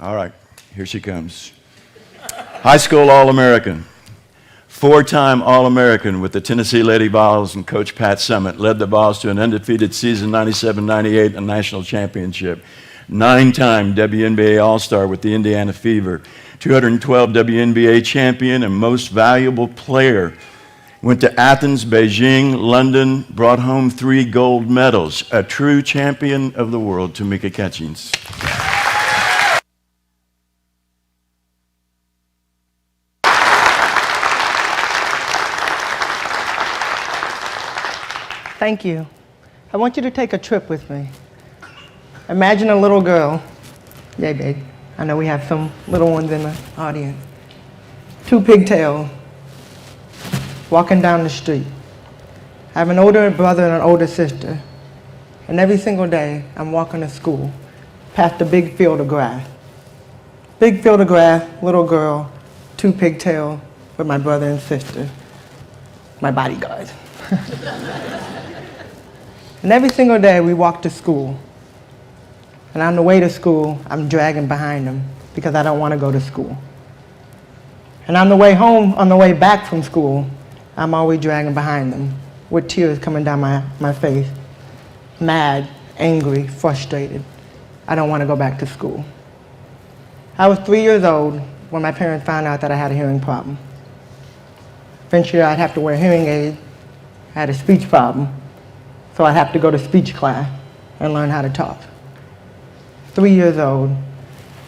All right, here she comes. High school All-American, four-time All-American with the Tennessee Lady Vols and Coach Pat Summitt, led the Vols to an undefeated season 97-98 and national championship. Nine-time WNBA All-Star with the Indiana Fever, 212 WNBA champion and most valuable player. Went to Athens, Beijing, London, brought home 3 gold medals. A true champion of the world, Tamika Catchings. Thank you. I want you to take a trip with me. Imagine a little girl. Yay, babe. I know we have some little ones in the audience. 2 pigtails, walking down the street. I have an older brother and an older sister. And every single day, I'm walking to school, past a big field of grass. Big field of grass, little girl, 2 pigtails with my brother and sister, my bodyguards. And every single day, we walk to school. And on the way to school, I'm dragging behind them because I don't want to go to school. And on the way home, on the way back from school, I'm always dragging behind them with tears coming down my face, mad, angry, frustrated. I don't want to go back to school. I was 3 years old when my parents found out that I had a hearing problem. Eventually, I'd have to wear hearing aids. I had a speech problem, so I'd have to go to speech class and learn how to talk. 3 years old,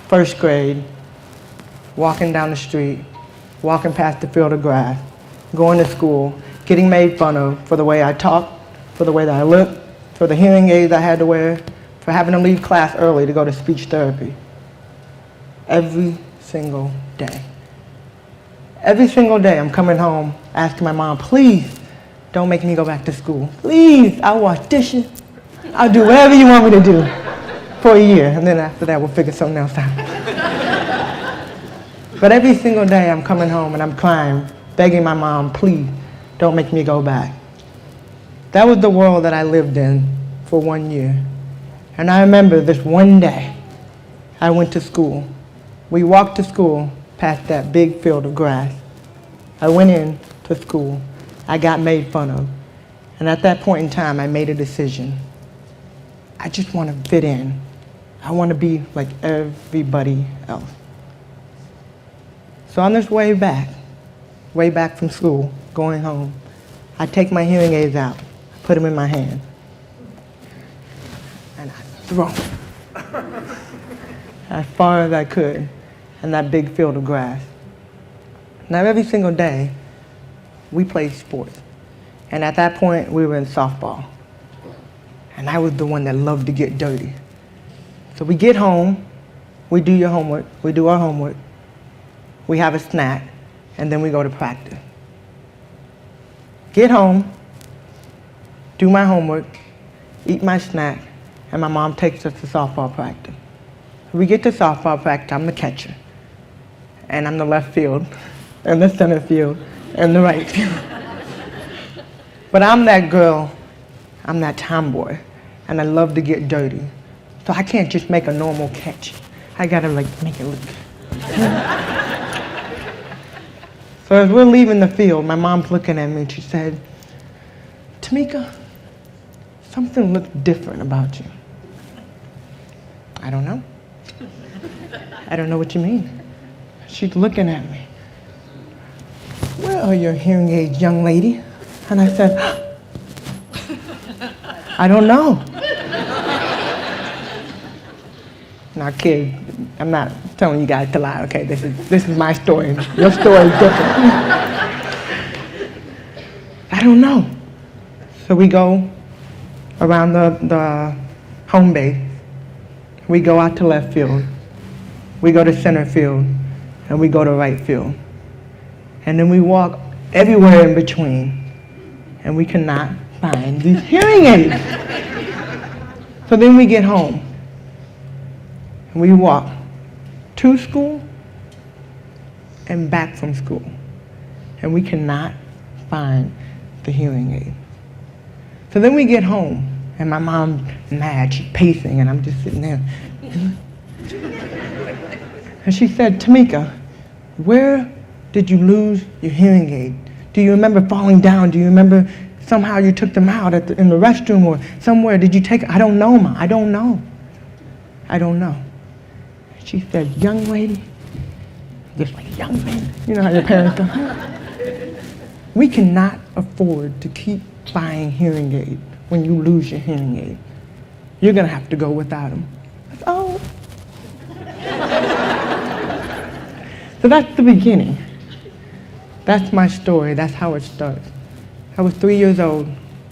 first grade, walking down the street, walking past the field of grass, going to school, getting made fun of for the way I talked, for the way that I looked, for the hearing aids I had to wear, for having to leave class early to go to speech therapy. Every single day. Every single day I'm coming home asking my mom, please don't make me go back to school. Please, I'll wash dishes. I'll do whatever you want me to do for a year, and then after that we'll figure something else out. But every single day I'm coming home and I'm crying, begging my mom, please don't make me go back. That was the world that I lived in for 1 year. And I remember this one day I went to school. We walked to school past that big field of grass. I went in to school. I got made fun of. And at that point in time, I made a decision. I just want to fit in. I want to be like everybody else. So on this way back from school, going home, I take my hearing aids out, put them in my hand, and I throw them as far as I could in that big field of grass. Now every single day, we played sports. And at that point, we were in softball. And I was the one that loved to get dirty. So we get home, we do your homework, we do our homework, we have a snack, and then we go to practice. Get home, do my homework, eat my snack, and my mom takes us to softball practice. We get to softball practice, I'm the catcher. And I'm the left field, and the center field, and the right field. But I'm that girl, I'm that tomboy, and I love to get dirty. So I can't just make a normal catch. I gotta make it look good. So as we're leaving the field, my mom's looking at me and she said, Tamika, something looks different about you. I don't know. I don't know what you mean. She's looking at me. Where are your hearing aids, young lady? And I said, I don't know. Now, kids, I'm not telling you guys to lie, okay? This is my story. Your story is different. I don't know. So we go around the home base. We go out to left field. We go to center field. And we go to right field. And then we walk everywhere in between. And we cannot find these hearing aids. So then we get home. And we walk to school and back from school. And we cannot find the hearing aid. So then we get home, and my mom's mad, she's pacing, and I'm just sitting there. And she said, Tamika, where did you lose your hearing aid? Do you remember falling down? Do you remember somehow you took them out in the restroom or somewhere? Did you take it? I don't know, Ma. I don't know. I don't know. She said, young lady, just like young lady. You know how your parents do. We cannot afford to keep buying hearing aids when you lose your hearing aid. You're going to have to go without them. I said, oh. So that's the beginning. That's my story. That's how it starts. I was 3 years old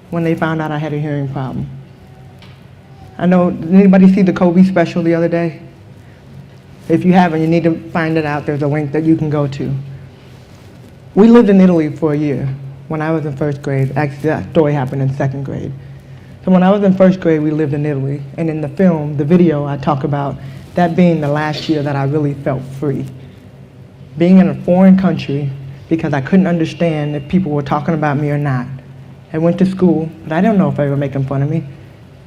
when they found out I had a hearing problem. I know, did anybody see the Kobe special the other day? If you haven't, you need to find it out. There's a link that you can go to. We lived in Italy for a year when I was in first grade. Actually, that story happened in second grade. So when I was in first grade, we lived in Italy. And in the film, the video, I talk about that being the last year that I really felt free. Being in a foreign country because I couldn't understand if people were talking about me or not. I went to school, but I didn't know if they were making fun of me.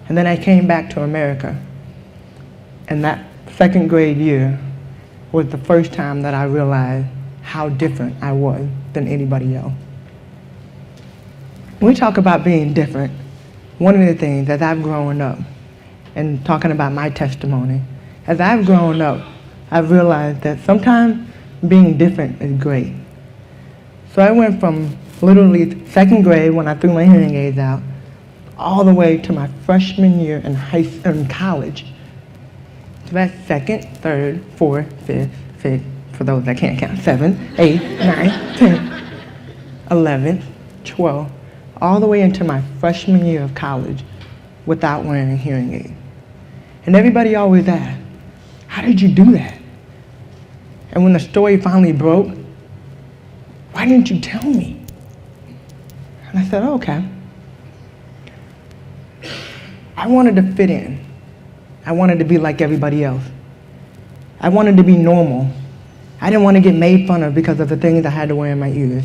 And then I came back to America. And that second grade year was the first time that I realized how different I was than anybody else. When we talk about being different, one of the things as I've grown up, and talking about my testimony, as I've grown up, I've realized that sometimes being different is great. So I went from literally second grade when I threw my hearing aids out, all the way to my freshman year in college. So that's second, third, fourth, fifth, for those that can't count, 7th, 8th, 9th, 10th, 11th, 12th, all the way into my freshman year of college without wearing a hearing aid. And everybody always asks, how did you do that? And when the story finally broke, why didn't you tell me? And I said, oh, okay. I wanted to fit in. I wanted to be like everybody else. I wanted to be normal. I didn't want to get made fun of because of the things I had to wear in my ears.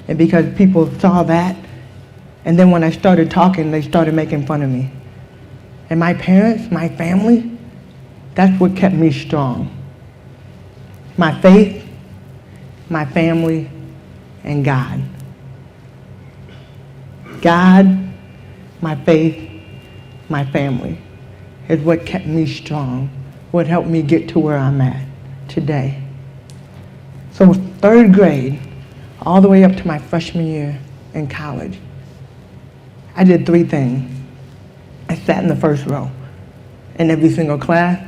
And because people saw that, and then when I started talking, they started making fun of me. And my parents, my family, that's what kept me strong. My faith, my family, and God. God, my faith, my family is what kept me strong, what helped me get to where I'm at today. So third grade, all the way up to my freshman year in college, I did 3 things. I sat in the first row in every single class.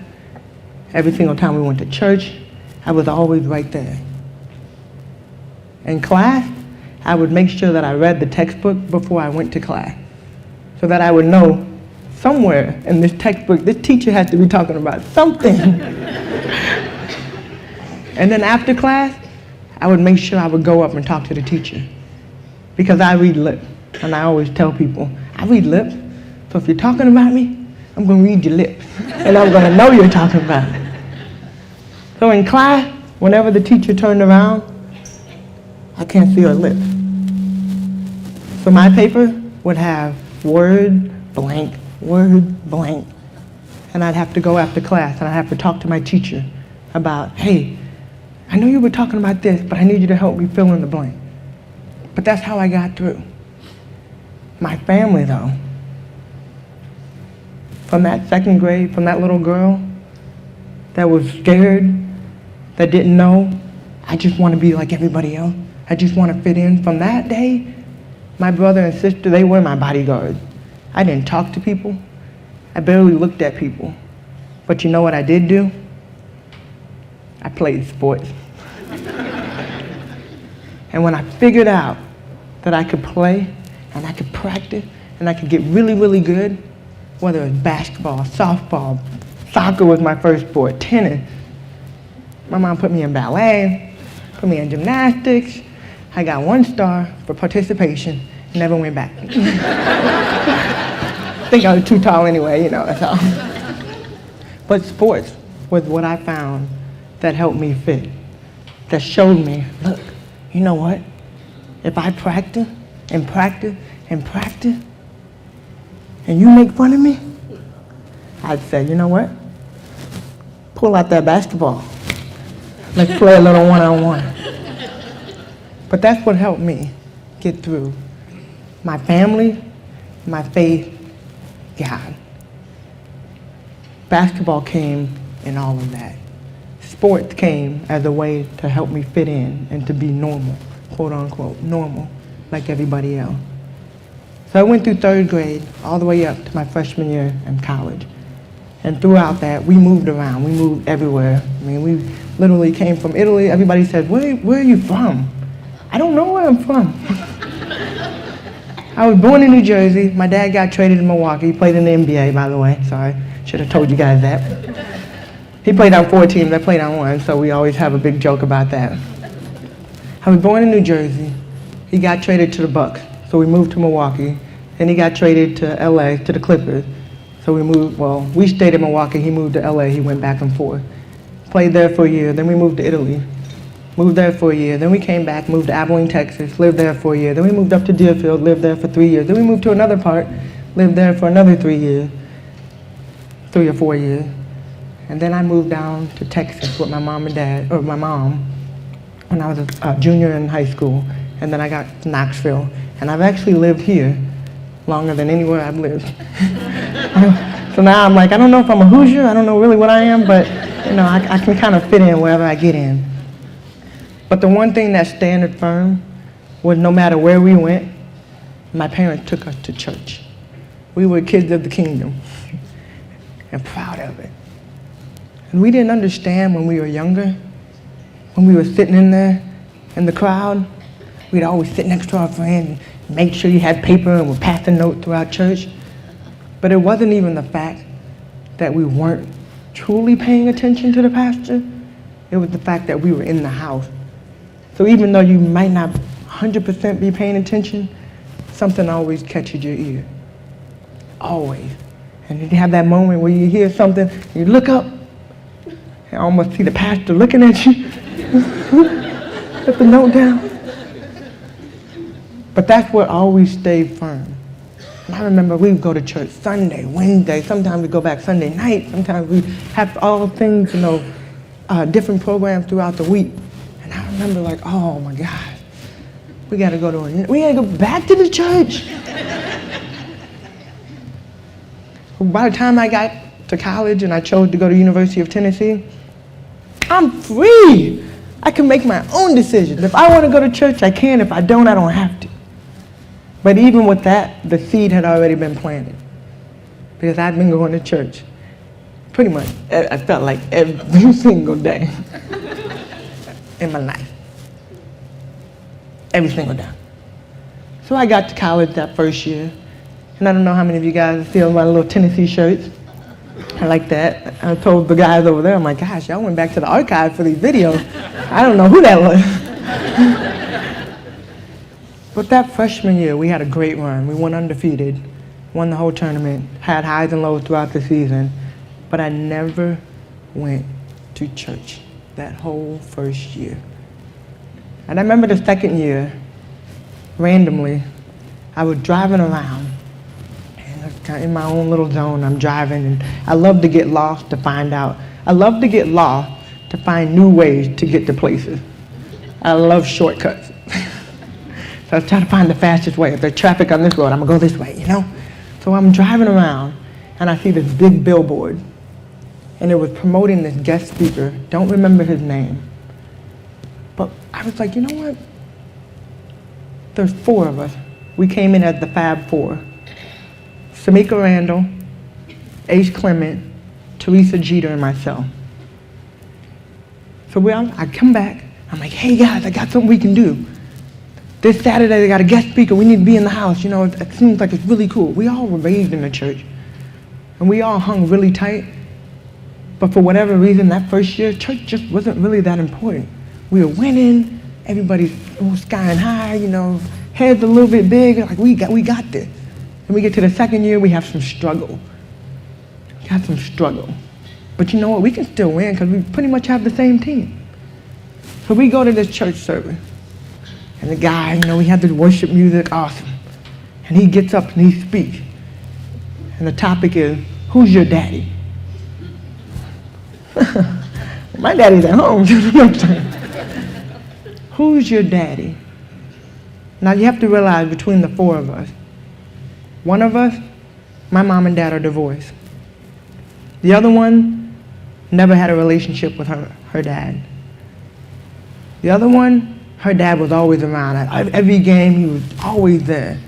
Every single time we went to church, I was always right there. In class, I would make sure that I read the textbook before I went to class so that I would know somewhere in this textbook, this teacher has to be talking about something. And then after class, I would make sure I would go up and talk to the teacher because I read lips. And I always tell people, I read lips, so if you're talking about me, I'm going to read your lips, and I'm going to know you're talking about me. So in class, whenever the teacher turned around, I can't see her lips. So my paper would have word blank, and I'd have to go after class, and I'd have to talk to my teacher about, hey, I know you were talking about this, but I need you to help me fill in the blank. But that's how I got through. My family, though, from that second grade, from that little girl that was scared, that didn't know, I just want to be like everybody else. I just want to fit in. From that day, my brother and sister, they were my bodyguards. I didn't talk to people. I barely looked at people. But you know what I did do? I played sports. And when I figured out that I could play and I could practice and I could get really, really good, whether it was basketball, softball, soccer was my first sport, tennis. My mom put me in ballet, put me in gymnastics. I got 1 star for participation, never went back. I think I was too tall anyway, you know, that's all. But sports was what I found that helped me fit, that showed me, look, you know what? If I practice and practice and practice, and you make fun of me, I'd say, you know what? Pull out that basketball. Let's play a little one-on-one. But that's what helped me get through my family, my faith, God. Basketball came in all of that. Sports came as a way to help me fit in and to be normal, quote unquote, normal, like everybody else. So I went through third grade all the way up to my freshman year in college. And throughout that, we moved around. We moved everywhere. I mean, we literally came from Italy. Everybody said, where are you from? I don't know where I'm from. I was born in New Jersey. My dad got traded in Milwaukee. He played in the NBA, by the way. Sorry, should have told you guys that. He played on 4 teams. I played on 1, so we always have a big joke about that. I was born in New Jersey. He got traded to the Bucks, so we moved to Milwaukee. Then he got traded to LA, to the Clippers. So we stayed in Milwaukee. He moved to LA. He went back and forth. Played there for a year. Then we moved to Italy. Moved there for a year. Then we came back, moved to Abilene, Texas, lived there for a year. Then we moved up to Deerfield, lived there for 3 years. Then we moved to another part, lived there for another 3 years, 3 or 4 years. And then I moved down to Texas with my mom and dad, or my mom, when I was a junior in high school. And then I got to Knoxville. And I've actually lived here longer than anywhere I've lived. So now I'm like, I don't know if I'm a Hoosier, I don't know really what I am, but I can kind of fit in wherever I get in. But the one thing that standed firm was no matter where we went, my parents took us to church. We were kids of the kingdom and proud of it. And we didn't understand when we were younger, when we were sitting in there in the crowd, we'd always sit next to our friend and make sure you had paper and would pass a note throughout church. But it wasn't even the fact that we weren't truly paying attention to the pastor. It was the fact that we were in the house. So even though you might not 100% be paying attention, something always catches your ear. Always. And you have that moment where you hear something, you look up, and almost see the pastor looking at you. Put the note down. But that's what always stayed firm. And I remember we would go to church Sunday, Wednesday, sometimes we'd go back Sunday night, sometimes we'd have all things, different programs throughout the week. And I remember like, oh my God, we gotta go back to the church. By the time I got to college and I chose to go to University of Tennessee, I'm free. I can make my own decisions. If I want to go to church, I can. If I don't, I don't have to. But even with that, the seed had already been planted. Because I've been going to church pretty much, I felt like every single day in my life. Every single day. So I got to college that first year. And I don't know how many of you guys see my little Tennessee shirts. I like that. I told the guys over there, I'm like, gosh, y'all went back to the archive for these videos. I don't know who that was. But that freshman year, we had a great run. We went undefeated, won the whole tournament, had highs and lows throughout the season. But I never went to church that whole first year. And I remember the second year, randomly, I was driving around. In my own little zone, I'm driving, and I love to get lost to find out. I love to get lost to find new ways to get to places. I love shortcuts. So I was trying to find the fastest way. If there's traffic on this road, I'm gonna go this way, So I'm driving around, and I see this big billboard, and it was promoting this guest speaker. Don't remember his name. But I was like, you know what? There's 4 of us. We came in as the Fab Four. Tamika Randall, Ace Clement, Teresa Jeter, and myself. So I come back, I'm like, hey guys, I got something we can do. This Saturday they got a guest speaker, we need to be in the house, it seems like it's really cool. We all were raised in the church, and we all hung really tight, but for whatever reason, that first year, church just wasn't really that important. We were winning, everybody's skying high, heads a little bit big, like we got this. Then we get to the second year, we have some struggle. But you know what? We can still win because we pretty much have the same team. So we go to this church service. And the guy, we had the worship music, awesome. And he gets up and he speaks. And the topic is, who's your daddy? My daddy's at home. Who's your daddy? Now you have to realize between the four of us, one of us, my mom and dad are divorced. The other one never had a relationship with her dad. The other one, her dad was always around. At every game, he was always there.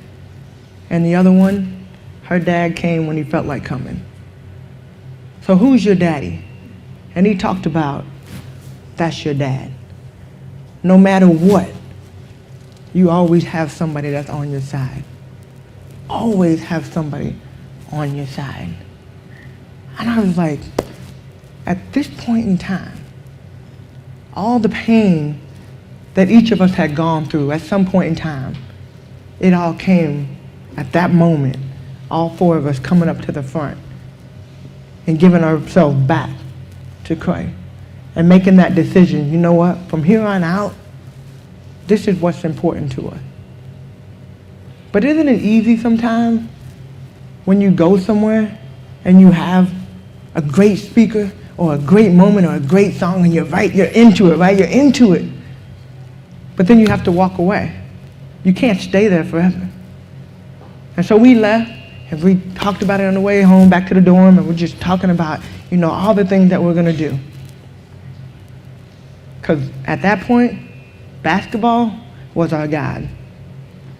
And the other one, her dad came when he felt like coming. So who's your daddy? And he talked about, that's your dad. No matter what, you always have somebody that's on your side. Always have somebody on your side. And I was like, at this point in time, all the pain that each of us had gone through at some point in time, it all came at that moment, all four of us coming up to the front and giving ourselves back to Christ and making that decision, you know what, from here on out, this is what's important to us. But isn't it easy sometimes when you go somewhere and you have a great speaker or a great moment or a great song and you're into it, right? You're into it. But then you have to walk away. You can't stay there forever. And so we left and we talked about it on the way home back to the dorm, and we're just talking about, you know, all the things that we're gonna do. Because at that point, basketball was our God.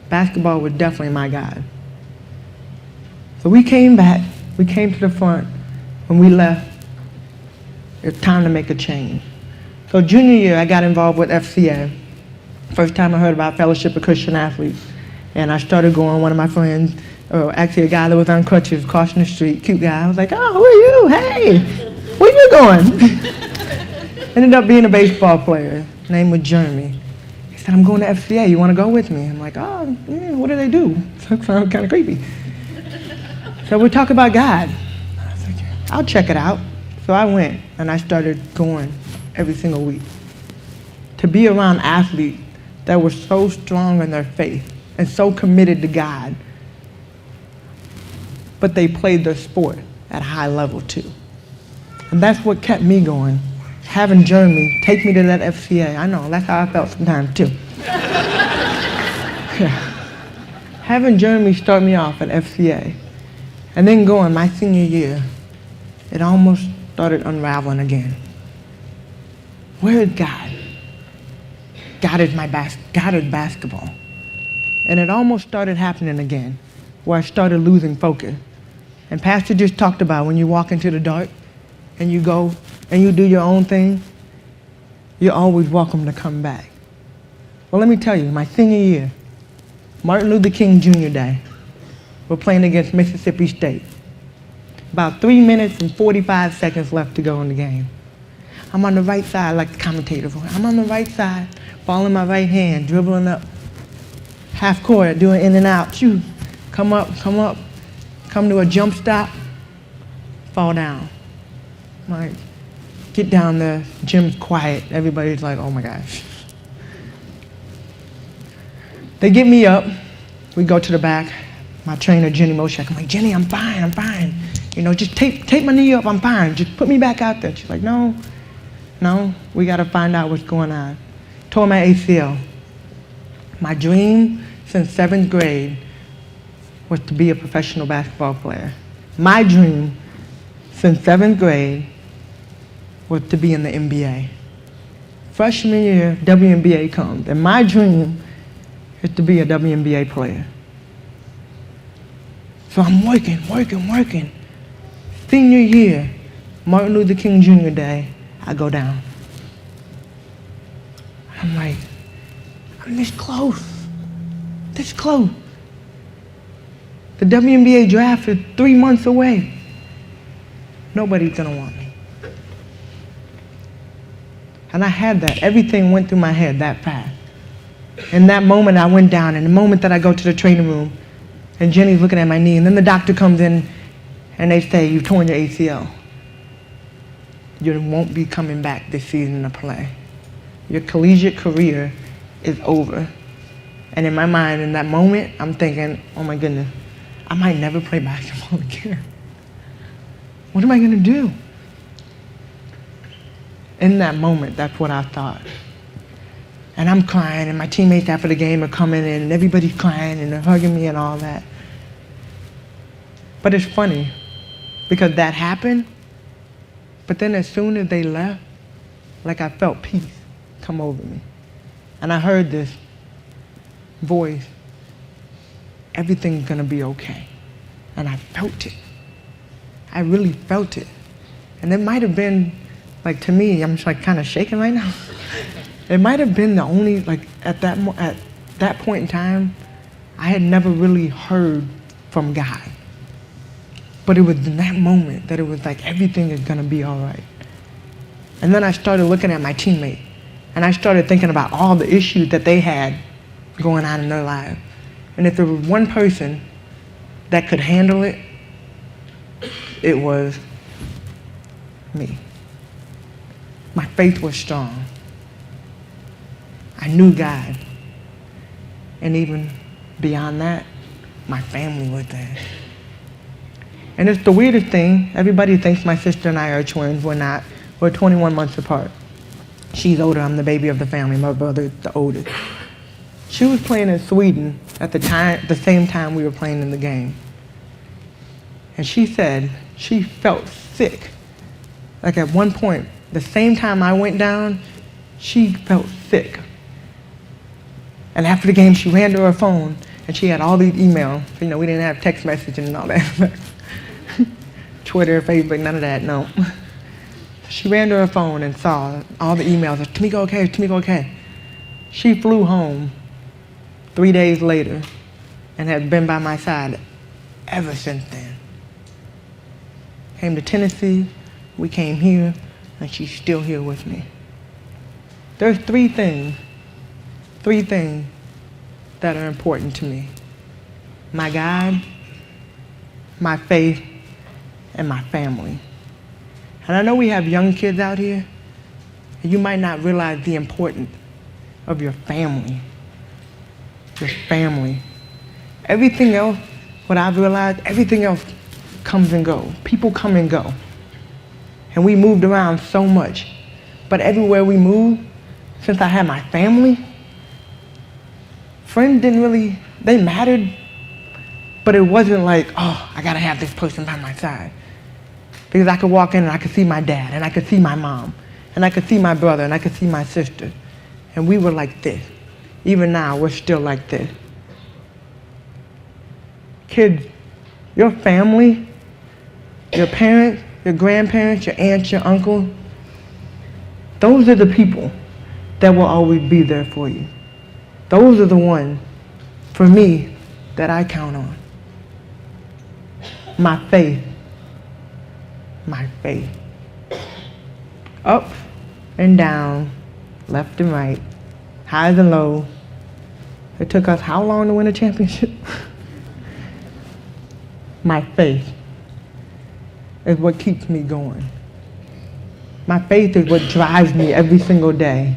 Basketball was definitely my God. So we came back, we came to the front. When we left, it was time to make a change. So junior year, I got involved with FCA. First time I heard about Fellowship of Christian Athletes. And I started going, one of my friends, actually a guy that was on crutches crossing the street, cute guy. I was like, oh, who are you? Hey, where you going? Ended up being a baseball player. His name was Jeremy. He said, I'm going to FCA. You want to go with me? I'm like, oh, yeah, what do they do? That sounds kind of creepy. So we talk about God. I was like, I'll check it out. So I went, and I started going every single week to be around athletes that were so strong in their faith and so committed to God, but they played their sport at a high level too. And that's what kept me going. Having Jeremy take me to that FCA. I know, that's how I felt sometimes too. Yeah. Having Jeremy start me off at FCA, and then going my senior year, it almost started unraveling again. Where is God? God is basketball. And it almost started happening again, where I started losing focus. And Pastor just talked about when you walk into the dark and you go and you do your own thing, you're always welcome to come back. Well, let me tell you, my senior year, Martin Luther King Jr. Day, we're playing against Mississippi State. About 3 minutes and 45 seconds left to go in the game. I'm on the right side, like the commentator. I'm on the right side, ball in my right hand, dribbling up half court, doing in and out. Shoot, come up, come to a jump stop, fall down. Like, get down there, gym's quiet. Everybody's like, oh my gosh. They get me up, we go to the back. My trainer, Jenny Moshek, I'm like, Jenny, I'm fine. You know, just take my knee up, I'm fine. Just put me back out there. She's like, no, we gotta find out what's going on. Tore my ACL. My dream since 7th grade was to be a professional basketball player. My dream since 7th grade was to be in the NBA. Freshman year, WNBA comes, and my dream is to be a WNBA player. So I'm working. Senior year, Martin Luther King Jr. Day, I go down. I'm like, I'm this close. The WNBA draft is 3 months away. Nobody's gonna want me. And I had that. Everything went through my head that fast. In that moment, I went down. And the moment that I go to the training room, and Jenny's looking at my knee, and then the doctor comes in, and they say, you've torn your ACL. You won't be coming back this season to play. Your collegiate career is over. And in my mind, in that moment, I'm thinking, oh my goodness, I might never play basketball again. What am I gonna do? In that moment, that's what I thought. And I'm crying, and my teammates after the game are coming in, and everybody's crying, and they're hugging me and all that. But it's funny, because that happened, but then as soon as they left, like I felt peace come over me. And I heard this voice, everything's gonna be okay. And I felt it. I really felt it. And it might have been, like to me, I'm just like kind of shaking right now. It might have been the only, like at that point in time, I had never really heard from God. But it was in that moment that it was like everything is gonna be all right. And then I started looking at my teammate, and I started thinking about all the issues that they had going on in their lives. And if there was one person that could handle it, it was me. My faith was strong. I knew God. And even beyond that, my family was there. And it's the weirdest thing. Everybody thinks my sister and I are twins. We're not. We're 21 months apart. She's older. I'm the baby of the family. My brother is the oldest. She was playing in Sweden at the same time we were playing in the game. And she said she felt sick. Like at one point, the same time I went down, she felt sick. And after the game, she ran to her phone, and she had all these emails. You know, we didn't have text messaging and all that. Twitter, Facebook, none of that, no. She ran to her phone and saw all the emails. Like, Tamika okay? Tamika okay? She flew home 3 days later and has been by my side ever since then. Came to Tennessee, we came here, and she's still here with me. There's three things that are important to me. My God, my faith, and my family. And I know we have young kids out here, and you might not realize the importance of your family. Your family. Everything else, what I've realized, everything else comes and goes. People come and go. And we moved around so much. But everywhere we moved, since I had my family, friends didn't really, they mattered, but it wasn't like, oh, I gotta have this person by my side. Because I could walk in and I could see my dad, and I could see my mom, and I could see my brother, and I could see my sister. And we were like this. Even now, we're still like this. Kids, your family, your parents, your grandparents, your aunts, your uncles, those are the people that will always be there for you. Those are the ones, for me, that I count on. My faith. My faith. Up and down, left and right, highs and lows. It took us how long to win a championship? My faith is what keeps me going. My faith is what drives me every single day.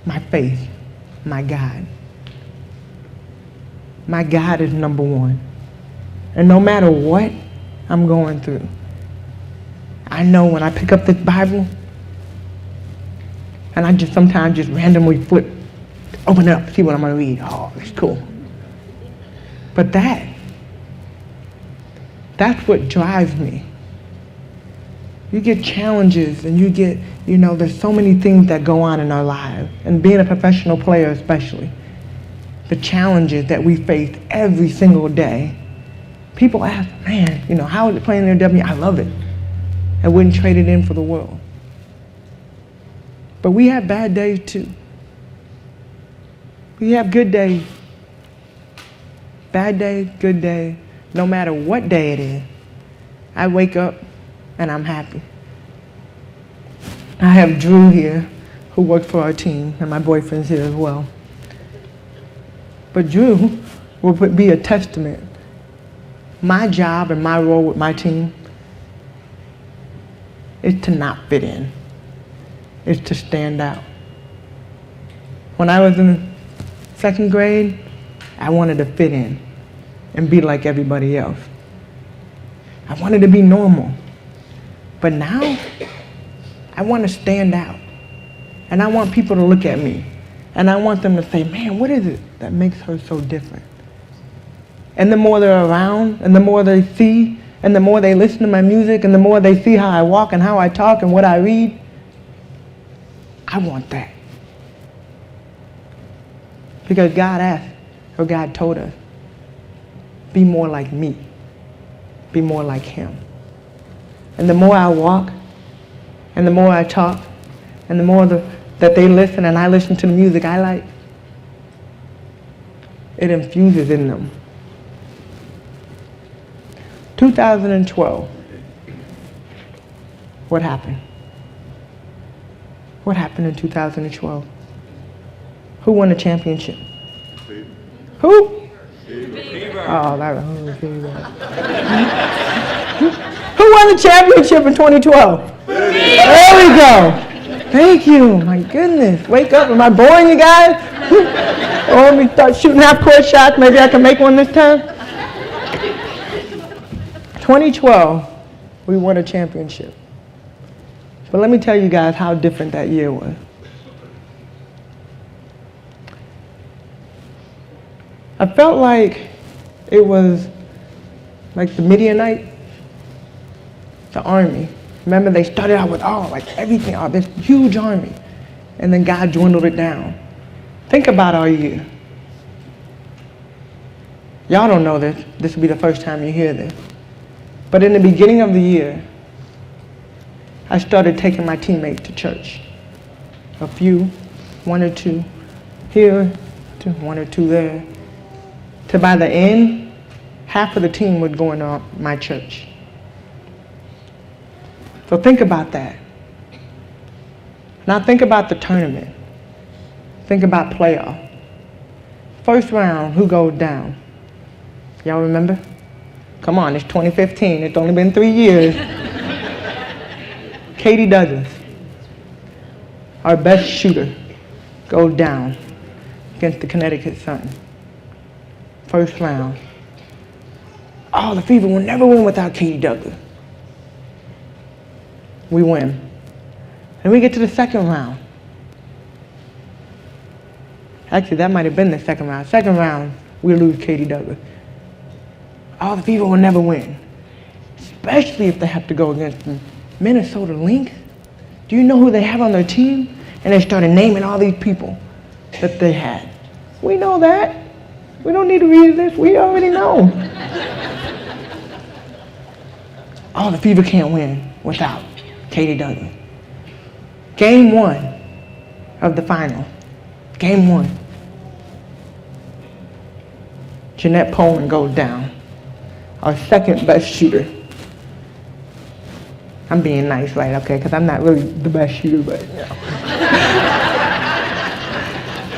My faith, my God. My God is number one. And no matter what I'm going through, I know when I pick up this Bible, and I just sometimes just randomly open it up, see what I'm going to read. Oh, it's cool. But that's what drives me. You get challenges, and you get, there's so many things that go on in our lives. And being a professional player especially, the challenges that we face every single day. People ask, man, how is it playing in the W? I love it. I wouldn't trade it in for the world. But we have bad days too. We have good days. Bad days, good days. No matter what day it is, I wake up and I'm happy. I have Drew here, who works for our team, and my boyfriend's here as well. But Drew will be a testament. My job and my role with my team is to not fit in. It's to stand out. When I was in second grade, I wanted to fit in and be like everybody else. I wanted to be normal. But now, I want to stand out. And I want people to look at me. And I want them to say, man, what is it that makes her so different? And the more they're around, and the more they see, and the more they listen to my music, and the more they see how I walk and how I talk and what I read, I want that. Because God asked, or God told us, be more like me. Be more like him. And the more I walk, and the more I talk, and the more that they listen and I listen to the music I like, it infuses in them. 2012. What happened? What happened in 2012? Who won the championship? Who? Oh, that was Who won the championship in 2012? There we go. Thank you. My goodness. Wake up. Am I boring you guys? Or let me start shooting half-court shots. Maybe I can make one this time. 2012, we won a championship. But let me tell you guys how different that year was. I felt like it was like the Midianite, the army. Remember, they started out with everything, this huge army. And then God dwindled it down. Think about our year. Y'all don't know this. This will be the first time you hear this. But in the beginning of the year, I started taking my teammates to church. A few, one or two here, one or two there. To by the end, half of the team would go into my church. So think about that. Now think about the tournament. Think about playoff. First round, who goes down? Y'all remember? Come on, it's 2015. It's only been 3 years. Katie Douglas, our best shooter, goes down against the Connecticut Sun. First round. Oh, the Fever will never win without Katie Douglas. We win. And we get to the second round. Actually, that might have been the second round. Second round, we lose Katie Douglas. Oh, the Fever will never win. Especially if they have to go against the Minnesota Lynx. Do you know who they have on their team? And they started naming all these people that they had. We know that. We don't need to read this. We already know. Oh, the Fever can't win without Katie Douglas. Game 1 of the final. Game 1. Jeanette Poland goes down. Our second best shooter. I'm being nice, right? Okay, because I'm not really the best shooter, but you know.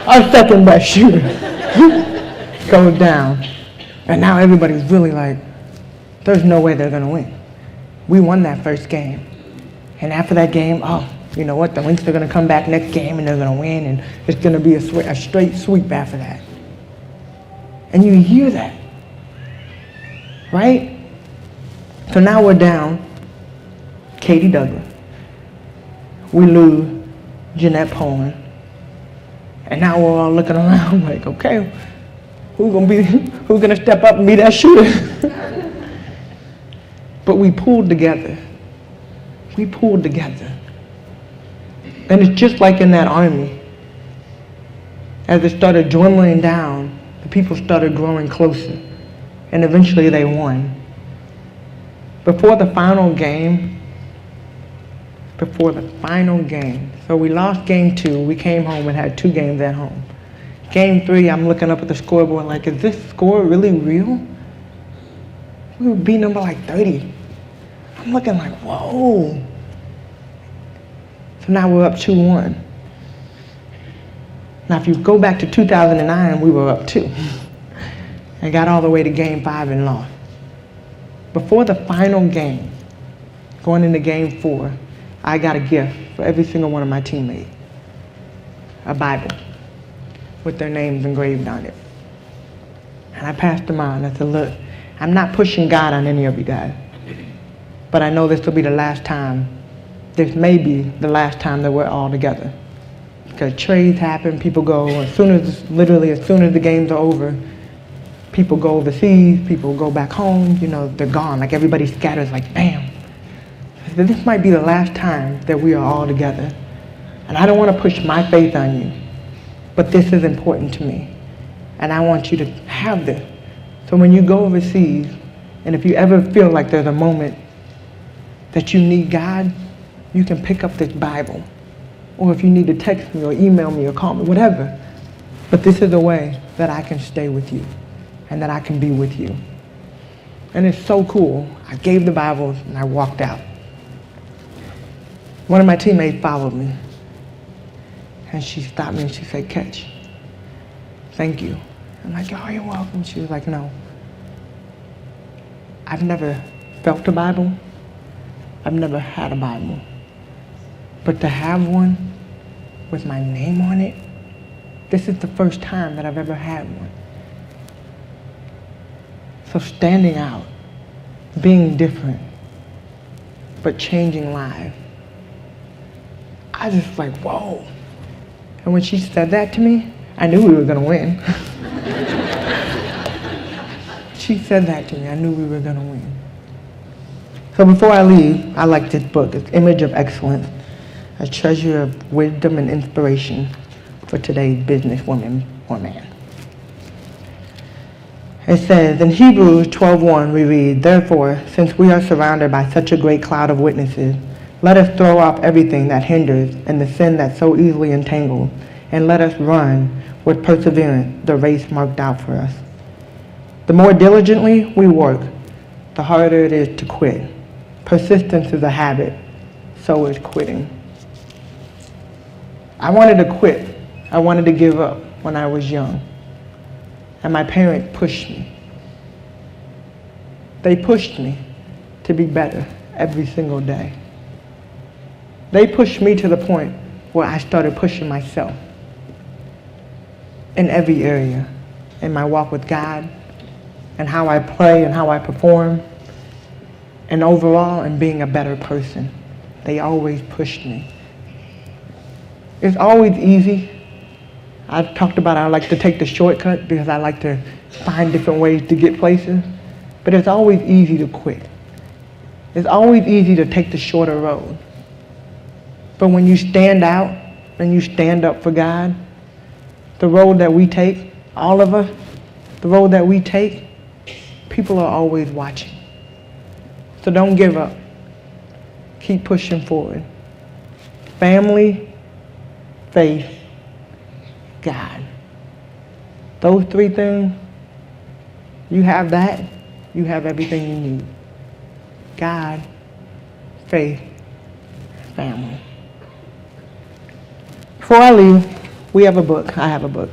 Our second best shooter goes down. And now everybody's really like, there's no way they're going to win. We won that first game. And after that game, oh, you know what? The Lynx are going to come back next game and they're going to win. And it's going to be a straight sweep after that. And you hear that. Right? So now we're down Katie Douglas. We lose Jeanette Poland. And now we're all looking around like, okay, who's gonna step up and be that shooter? But we pulled together. We pulled together. And it's just like in that army. As it started dwindling down, the people started growing closer. And eventually they won. Before the final game, so we lost game 2, we came home and had 2 games at home. Game 3, I'm looking up at the scoreboard like, is this score really real? We were beating them by like 30. I'm looking like, whoa. So now we're up 2-1. Now if you go back to 2009, we were up 2. And got all the way to game 5 and lost. Before the final game, going into game 4, I got a gift for every single one of my teammates. A Bible with their names engraved on it. And I passed them on. I said, look, I'm not pushing God on any of you guys. But I know this will be the last time this may be the last time that we're all together. Because trades happen, people go, literally as soon as the games are over, people go overseas, people go back home, they're gone. Like everybody scatters like bam. This might be the last time that we are all together. And I don't want to push my faith on you, but this is important to me. And I want you to have this. So when you go overseas, and if you ever feel like there's a moment that you need God, you can pick up this Bible. Or if you need to text me or email me or call me, whatever. But this is a way that I can stay with you and that I can be with you. And it's so cool. I gave the Bible and I walked out. One of my teammates followed me. And she stopped me and she said, "Catch, thank you." I'm like, "Oh, you're welcome." She was like, "No. I've never felt a Bible. I've never had a Bible. But to have one with my name on it, this is the first time that I've ever had one." So standing out, being different, but changing lives. I just like, whoa. And when she said that to me, I knew we were gonna win. She said that to me, I knew we were gonna win. So before I leave, I like this book. It's Image of Excellence, a treasure of wisdom and inspiration for today's businesswoman or man. It says, in Hebrews 12:1, we read, "Therefore, since we are surrounded by such a great cloud of witnesses, let us throw off everything that hinders and the sin that so easily entangles, and let us run with perseverance the race marked out for us. The more diligently we work, the harder it is to quit. Persistence is a habit, so is quitting." I wanted to quit. I wanted to give up when I was young. And my parents pushed me. They pushed me to be better every single day. They pushed me to the point where I started pushing myself in every area, in my walk with God, and how I play and how I perform, and overall in being a better person. They always pushed me. It's always easy. I've talked about I like to take the shortcut because I like to find different ways to get places, but it's always easy to quit. It's always easy to take the shorter road. But when you stand out and you stand up for God, the road that we take, all of us, the road that we take, people are always watching. So don't give up. Keep pushing forward. Family, faith, God. Those three things, you have that, you have everything you need. God, faith, family. Before I leave, we have a book. I have a book.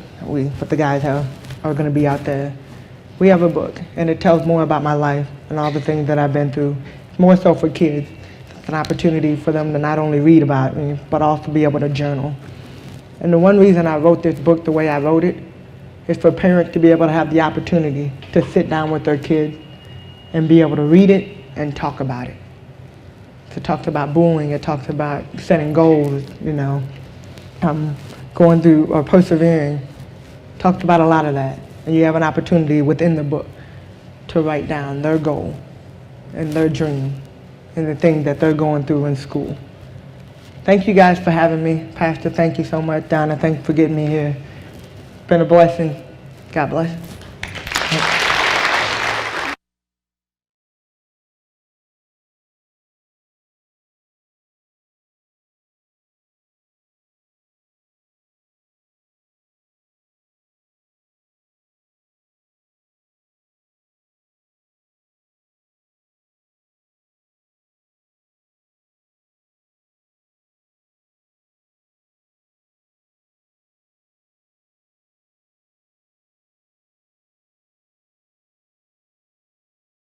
But the guys are going to be out there. We have a book, and it tells more about my life and all the things that I've been through. It's more so for kids. It's an opportunity for them to not only read about me, but also be able to journal. And the one reason I wrote this book the way I wrote it is for parents to be able to have the opportunity to sit down with their kids and be able to read it and talk about it. So it talks about bullying. It talks about setting goals, going through or persevering. Talks about a lot of that. And you have an opportunity within the book to write down their goal and their dream and the things that they're going through in school. Thank you guys for having me. Pastor, thank you so much. Donna, thank you for getting me here. It's been a blessing. God bless.